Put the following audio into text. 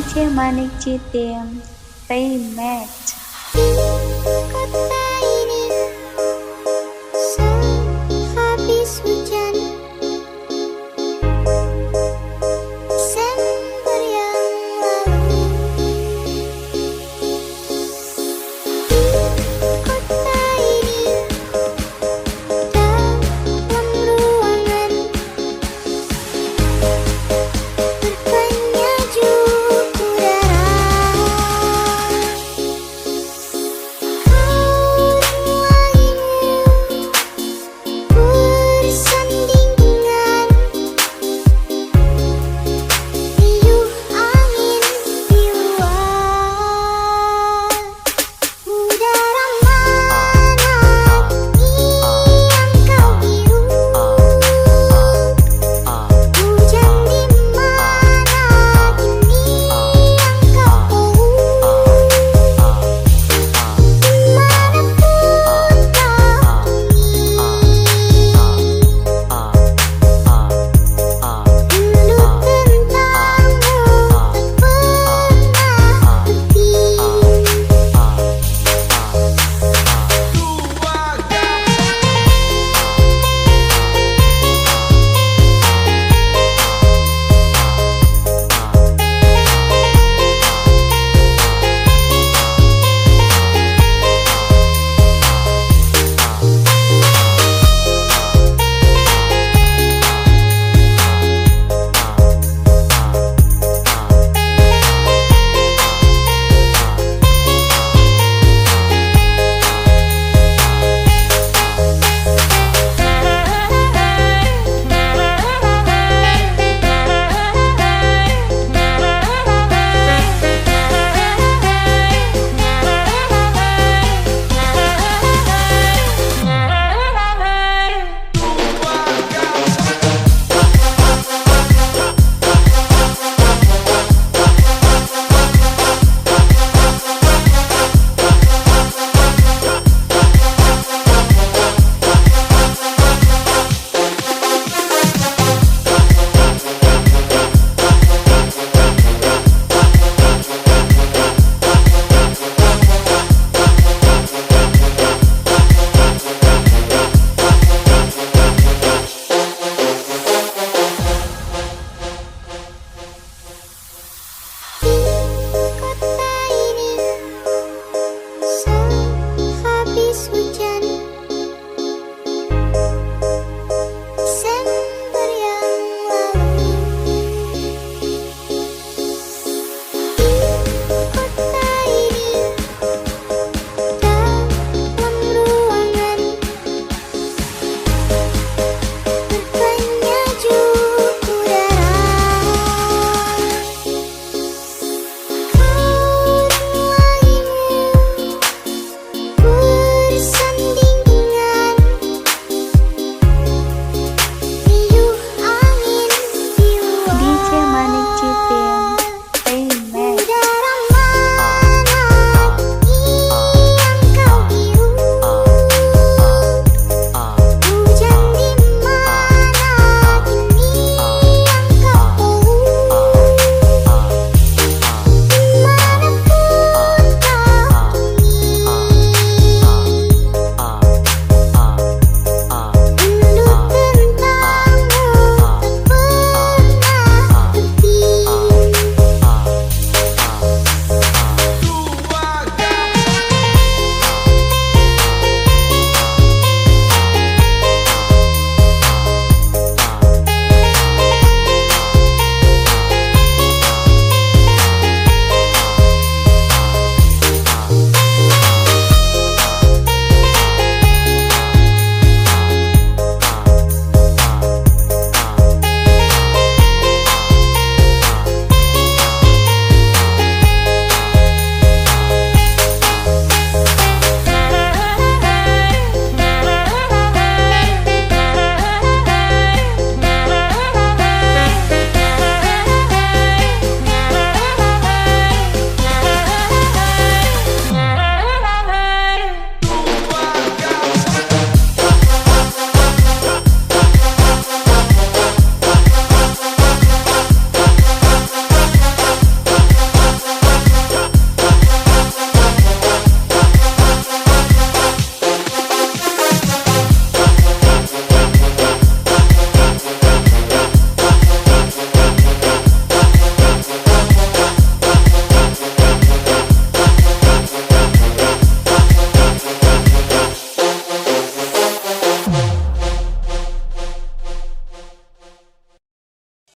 DJ Manik Citim Remix. Kota ini sehabis hujan Desember yang lalu. Kota ini dalam ruangan bertanya juk udara. Bersanding dengan riuh angin di luar. Udara mana yang kau biru? Hujan di mana kini yang kau bau? Dimanapun kau kini, dulu tentangmu tak pernah Kota ini sehabis hujan Desember yang lalu. Kota ini dalam ruangan bertanya juk udara. Bersanding dengan riuh angin di luar. DJ Manik Citim